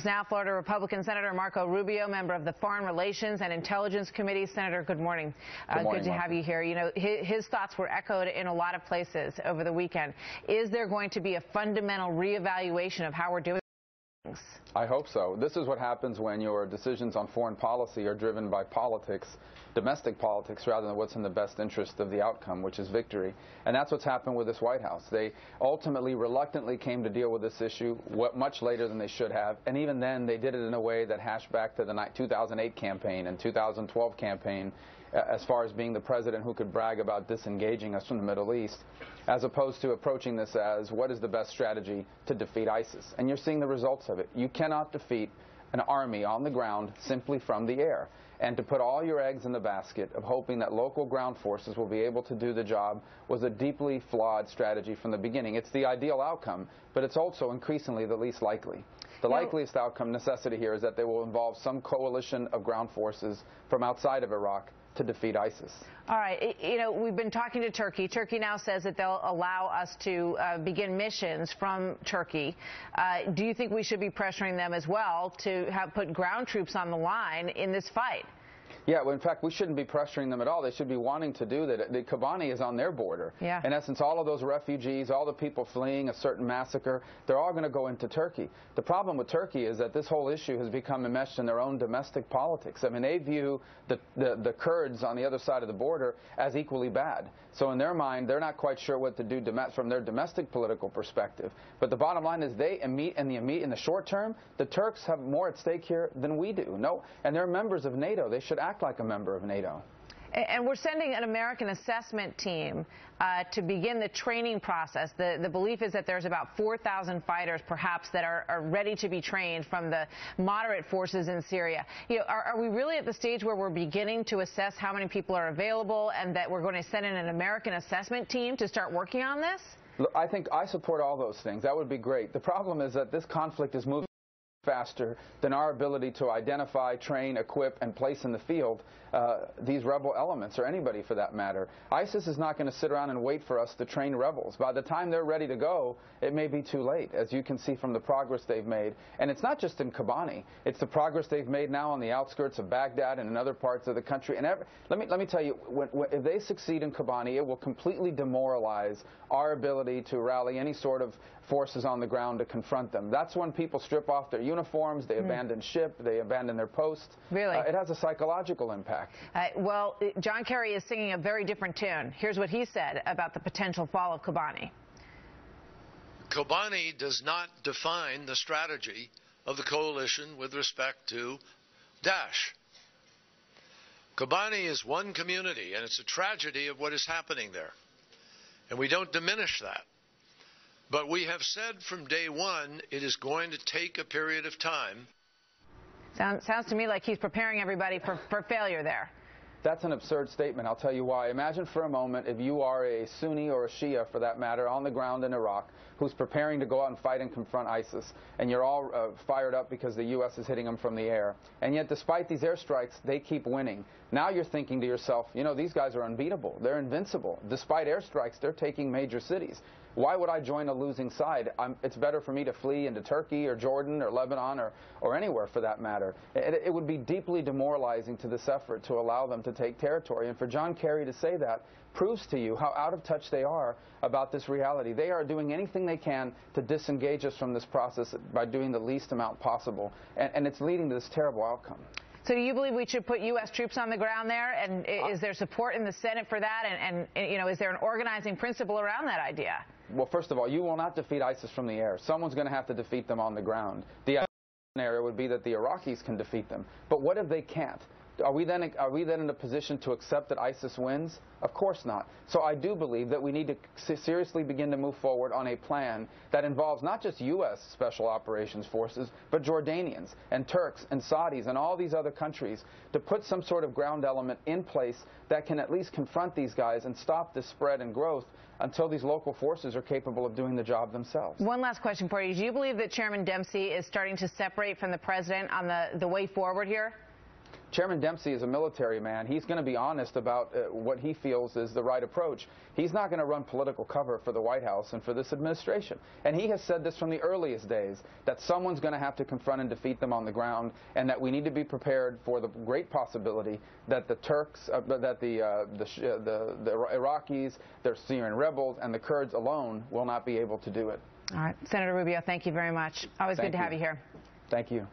Now, Florida Republican Senator Marco Rubio, member of the Foreign Relations and Intelligence Committee. Senator, good morning. Good to have you here. You know, his thoughts were echoed in a lot of places over the weekend. Is there going to be a fundamental reevaluation of how we're doing things? I hope so. This is what happens when your decisions on foreign policy are driven by politics, domestic politics, rather than what's in the best interest of the outcome, which is victory. And that's what's happened with this White House. They ultimately, reluctantly came to deal with this issue much later than they should have. And even then, they did it in a way that hashed back to the 2008 campaign and 2012 campaign, as far as being the president who could brag about disengaging us from the Middle East, as opposed to approaching this as what is the best strategy to defeat ISIS. And you're seeing the results of it. You cannot defeat an army on the ground simply from the air. And to put all your eggs in the basket of hoping that local ground forces will be able to do the job was a deeply flawed strategy from the beginning. It's the ideal outcome, but it's also increasingly the least likely. The likeliest outcome necessity here is that they will involve some coalition of ground forces from outside of Iraq to defeat ISIS. All right. You know, we've been talking to Turkey. Turkey now says that they'll allow us to begin missions from Turkey. Do you think we should be pressuring them as well to put ground troops on the line in this fight? Yeah, well, in fact, we shouldn't be pressuring them at all. They should be wanting to do that. The Kobani is on their border. Yeah. In essence, all of those refugees, all the people fleeing a certain massacre, they're all going to go into Turkey. The problem with Turkey is that this whole issue has become enmeshed in their own domestic politics. I mean, they view the Kurds on the other side of the border as equally bad. So in their mind, they're not quite sure what to do from their domestic political perspective. But the bottom line is in the short term, the Turks have more at stake here than we do. No, and they're members of NATO. They should act like a member of NATO. And we're sending an American assessment team to begin the training process. The belief is that there's about 4,000 fighters, perhaps, that are ready to be trained from the moderate forces in Syria. You know, are we really at the stage where we're beginning to assess how many people are available and that we're going to send in an American assessment team to start working on this? Look, I support all those things. That would be great. The problem is that this conflict is moving faster than our ability to identify, train, equip, and place in the field these rebel elements, or anybody for that matter. ISIS is not going to sit around and wait for us to train rebels. By the time they're ready to go, it may be too late, as you can see from the progress they've made. And it's not just in Kobani. It's the progress they've made now on the outskirts of Baghdad and in other parts of the country. And let me tell you, if they succeed in Kobani, it will completely demoralize our ability to rally any sort of forces on the ground to confront them. That's when people strip off their uniforms, they abandon ship, they abandon their posts. Really? It has a psychological impact. Well, John Kerry is singing a very different tune. Here's what he said about the potential fall of Kobani. Kobani does not define the strategy of the coalition with respect to Daesh. Kobani is one community, and it's a tragedy of what is happening there. And we don't diminish that. But we have said from day one it is going to take a period of time. Sounds to me like he's preparing everybody for failure there. That's an absurd statement. I'll tell you why. Imagine for a moment if you are a Sunni or a Shia, for that matter, on the ground in Iraq, who's preparing to go out and fight and confront ISIS, and you're all fired up because the U.S. is hitting them from the air. And yet, despite these airstrikes, they keep winning. Now you're thinking to yourself, you know, these guys are unbeatable. They're invincible. Despite airstrikes, they're taking major cities. Why would I join a losing side? It's better for me to flee into Turkey or Jordan or Lebanon or anywhere for that matter. It would be deeply demoralizing to this effort to allow them to take territory. And for John Kerry to say that proves to you how out of touch they are about this reality. They are doing anything they can to disengage us from this process by doing the least amount possible. And it's leading to this terrible outcome. So do you believe we should put U.S. troops on the ground there? And is there support in the Senate for that? And you know, is there an organizing principle around that idea? Well, first of all, you will not defeat ISIS from the air. Someone's going to have to defeat them on the ground. The scenario would be that the Iraqis can defeat them. But what if they can't? Are we then in a position to accept that ISIS wins? Of course not. So I do believe that we need to seriously begin to move forward on a plan that involves not just U.S. Special Operations Forces, but Jordanians and Turks and Saudis and all these other countries to put some sort of ground element in place that can at least confront these guys and stop this spread and growth until these local forces are capable of doing the job themselves. One last question for you. Do you believe that Chairman Dempsey is starting to separate from the president on the way forward here? Chairman Dempsey is a military man. He's going to be honest about what he feels is the right approach. He's not going to run political cover for the White House and for this administration. And he has said this from the earliest days, that someone's going to have to confront and defeat them on the ground, and that we need to be prepared for the great possibility that the Turks, that the Iraqis, the Syrian rebels, and the Kurds alone will not be able to do it. All right. Senator Rubio, thank you very much. Always good to have you here. Thank you.